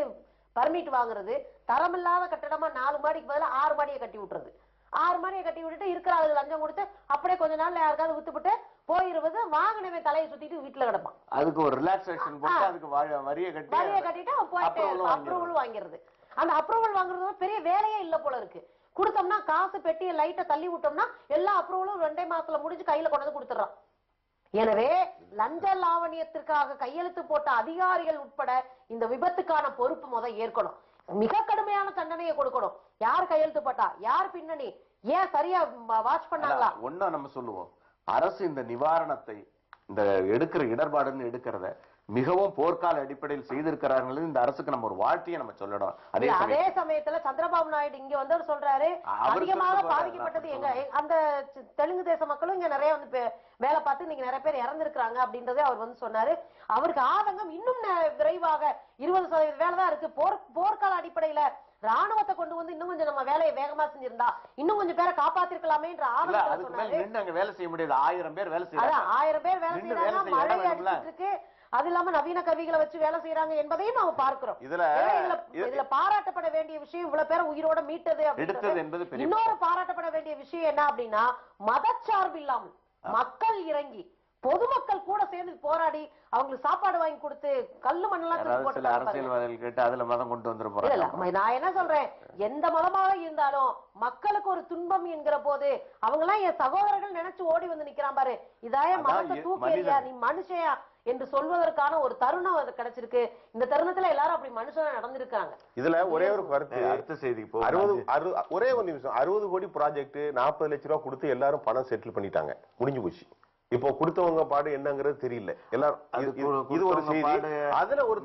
Speaker 3: பர்மிட் வாங்குறது, தரமில்லாத கட்டடமா 4 மாடிக்கு பதிலா 6 மாடியை கட்டி விட்டுறது. 6 மாடியை கட்டி விட்டுட்டு இருக்கிற ஆளுக்கு லஞ்சம் கொடுத்து அப்படியே கொஞ்ச நாள்ல யாருக்காவது வித்துப்பட்டு போயிருவது, வாங்கினவன் தலையை சுத்திட்டு வீட்டுல கிடப்பான்.
Speaker 1: அதுக்கு ஒரு ரிலாக்ஸேஷன் போட்டு அதுக்கு வரியை கட்டிட்டு
Speaker 3: அவன் போயிட்டு அப்ரூவல் வாங்கிறது. அந்த அப்ரூவல் வாங்குறது பெரிய வேலையே இல்ல போல இருக்கு. கொடுத்தோம்னா காசு பெட்டியை லைட்டை தள்ளி விட்டோம்னா எல்லா அப்ரூவலும் 2 மாசத்துல முடிஞ்சு கையில கொண்டு வந்து கொடுத்துறான். எனவே லஞ்ச லாவணியத்திற்காக கையெழுத்து போட்ட அதிகாரிகள் உட்பட இந்த விபத்துக்கான பொறுப்பு ஏற்கணும். மிக கடுமையான தண்டனையை கொடுக்கணும். யார் கையெழுத்து போட்டா, யார் பின்னணி, ஏன் சரியா வாட்ச் பண்ணாங்களா?
Speaker 1: ஒன்னும் நம்ம சொல்லுவோம், அரசு இந்த நிவாரணத்தை இந்த எடுக்கிற இடர்பாடுன்னு எடுக்கிறத மிகவும் போர்க்கால அடிப்படையில் செய்திருக்கிறார்கள். இந்த அரசுக்கு நம்ம ஒரு வாழ்க்கையை நம்ம சொல்லணும்.
Speaker 3: அதே சமயத்துல சந்திரபாபு நாயுடு இங்க வந்து சொல்றாரு, அதிகமாக பாதிக்கப்பட்டது எங்க அந்த தெலுங்கு தேச மக்களும் இங்க நிறைய வந்து வேலை பார்த்து நீங்க நிறைய பேர் இறந்திருக்கிறாங்க அப்படின்றதே அவர் வந்து சொன்னாரு. அவருக்கு ஆதங்கம் இன்னும் விரைவாக 20% வேலை தான் இருக்கு. போர்க்கால அடிப்படையில ராணுவத்தை கொண்டு வந்து இன்னும் கொஞ்சம் நம்ம வேலையை வேகமா செஞ்சிருந்தா இன்னும் கொஞ்சம் பேரை காப்பாத்திருக்கலாமே என்ற ஆதங்கம் சொன்னாரு.
Speaker 1: வேலை செய்ய முடியாது. 1000 பேர் வேலை செய்யறாங்க.
Speaker 3: 1000 பேர் வேலை செய்யறாங்க. மழை அடிச்சிட்டு இருக்கு. அது இல்லாம நவீன கருவிகளை வச்சு வேலை செய்யறாங்க என்பதையும் நாம பார்க்கிறோம். இதுல பாராட்டப்பட வேண்டிய விஷயம் இவ்வளவு பேரை உயிரோட மீட்டது என்பது. இன்னொரு பாராட்டப்பட வேண்டிய விஷயம் என்ன அப்படின்னா, மதச்சார்பு இல்லாமல் மக்கள் இறங்கி பொதுமக்கள் கூட சேர்ந்து போராடி அவங்களுக்கு சாப்பாடு வாங்கி கொடுத்து கல்லு மண்ணெல்லாம்
Speaker 1: அரசியல்வாதிகள் கேட்டு அதுல மதம் கொண்டு வந்துருப்போம்.
Speaker 3: நான் என்ன சொல்றேன், எந்த மதமாக இருந்தாலும் மக்களுக்கு ஒரு துன்பம் என்கிற போது அவங்க எல்லாம் என் சகோதரர்கள் நினைச்சு ஓடி வந்து நிக்கிறான் பாரு. இதாய மதத்தை தூக்கியா நீ மனுஷயா என்று சொல்வதற்கான ஒரு தருணம் அது கிடைச்சிருக்கு. இந்த தருணத்துல எல்லாரும் அப்படி மனுஷனா நடந்திருக்காங்க.
Speaker 2: இதுல ஒரே ஒரு கருத்து,
Speaker 1: அடுத்த செய்தி,
Speaker 2: ஒரே ஒரு நிமிஷம். 60 கோடி ப்ராஜெக்ட் 40 லட்சம் ரூபாய் கொடுத்து எல்லாரும் பணம் செட்டில் பண்ணிட்டாங்க, முடிஞ்சு போச்சு. இப்போ கொடுத்தவங்க பாடு என்னங்கிறது தெரியல. எல்லாரும் இது ஒரு செய்தி. அதுல ஒரு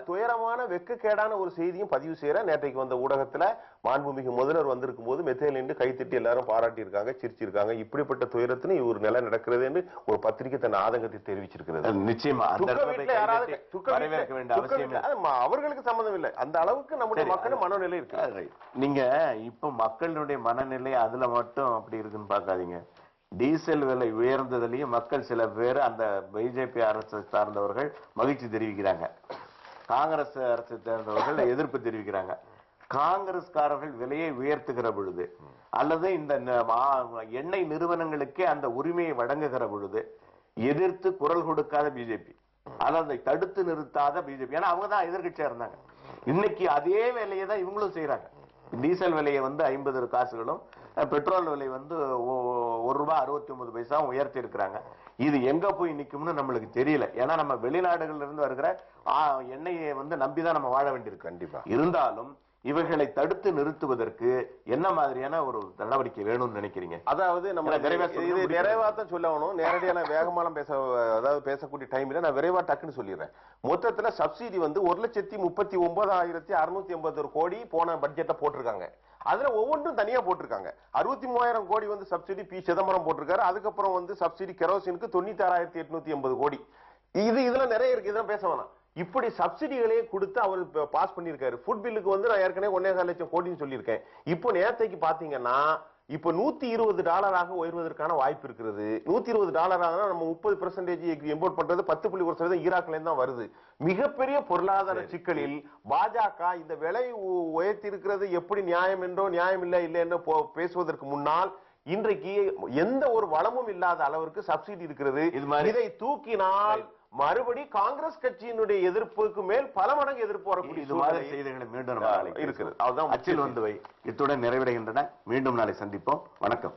Speaker 2: துயரமான வெக்கக்கேடான ஒரு செய்தியும் பதிவு செய்யற. நேற்றைக்கு வந்த ஊடகத்துல மாண்புமிகு முதல்வர் வந்திருக்கும் போது மெத்தையில கைத்தட்டி எல்லாரும் பாராட்டி இருக்காங்க, சிரிச்சிருக்காங்க. இப்படிப்பட்ட துயரത്തിന് ஒரு நிலை நடக்கிறது என்று ஒரு பத்திரிகை தன் ஆதங்கத்தை தெரிவிச்சிருக்கிறது.
Speaker 1: நிச்சயமா
Speaker 2: அவர்களுக்கு சம்பந்தம் இல்லை. அந்த அளவுக்கு நம்முடைய மக்கள் மனநிலை இருக்கு.
Speaker 1: நீங்க இப்ப மக்களுடைய மனநிலை அதுல மட்டும் அப்படி இருக்குன்னு பாக்காதீங்க. டீசல் விலை உயர்ந்ததுலயும் மக்கள் சில பேர் அந்த பிஜேபி அரசு சார்ந்தவர்கள் மகிழ்ச்சி தெரிவிக்கிறாங்க, காங்கிரஸ் அரசு சார்ந்தவர்கள் எதிர்ப்பு தெரிவிக்கிறாங்க. காங்கிரஸ்காரர்கள் விலையை உயர்த்துகிற பொழுது அல்லது இந்த எண்ணெய் நிறுவனங்களுக்கே அந்த உரிமையை வழங்குகிற பொழுது எதிர்த்து குரல் கொடுக்காத பிஜேபி, அதை தடுத்து நிறுத்தாத பிஜேபி, ஏன்னா அவங்க தான் எதிர்கட்சியா இருந்தாங்க. இன்னைக்கு அதே வேலையை தான் இவங்களும் செய்யறாங்க. டீசல் விலையை 50 காசுகளும் பெட்ரோல் விலை ₹1.69 உயர்த்தி இருக்கிறாங்க. இது எங்க போய் நிக்கும்னு நம்மளுக்கு தெரியல. ஏன்னா நம்ம வெளிநாடுகள்ல இருந்து வருகிற எண்ணெயை நம்பிதான் நம்ம வாழ வேண்டியிருக்கு. கண்டிப்பா இருந்தாலும் இவைகளை தடுத்து நிறுத்துவதற்கு என்ன மாதிரியான ஒரு நடவடிக்கை வேணும்னு நினைக்கிறீங்க?
Speaker 2: அதாவது நம்ம நிறைவாத்தான் சொல்லணும். நேரடியான வேகமான பேசக்கூடிய டைம்ல நான் விரைவா டக்குன்னு சொல்லிடுறேன். மொத்தத்துல சப்சிடி 1,39,680 கோடி போன பட்ஜெட்டை போட்டிருக்காங்க. அதுல ஒவ்வொன்றும் தனியா போட்டிருக்காங்க. 63,000 கோடி சப்சிடி பி சிதம்பரம் போட்டிருக்காரு. அதுக்கப்புறம் சப்சிடி கெரோசினுக்கு 96,880 கோடி. இதுல நிறைய இருக்கு, இதெல்லாம் பேச வேணாம். இப்படி சப்சிடிகளே கொடுத்து அவர் பாஸ் பண்ணிருக்காரு. ஃபுட் பில்லுக்கு நான் ஏற்கனவே 1.25 லட்சம் கோடின்னு சொல்லியிருக்கேன். இப்போ நேரத்தைக்கு பாத்தீங்கன்னா இப்ப $120 உயர்வதற்கான வாய்ப்பு இருக்கிறது. $120 நம்ம 30% இம்போர்ட் பண்றது 10.1% ஈராக்ல இருந்து தான் வருது. மிகப்பெரிய பொருளாதார சிக்கலில் பாஜக இந்த விலை உயர்த்தி இருக்கிறது எப்படி நியாயம் என்றோ நியாயம் இல்லை என்று பேசுவதற்கு முன்னால் இன்றைக்கு எந்த ஒரு வளமும் இல்லாத அளவிற்கு சப்சிடி இருக்கிறது. இதை தூக்கினால் மறுபடி காங்கிரஸ் கட்சியினுடைய எதிர்ப்புக்கு மேல் பல மடங்கு எதிர்ப்பு வரக்கூடிய
Speaker 1: செய்திகளை மீண்டும் இருக்கிறது. அதுதான் அச்சில் வந்தவை இத்துடன் நிறைவடைகின்றன. மீண்டும் நாளை சந்திப்போம். வணக்கம்.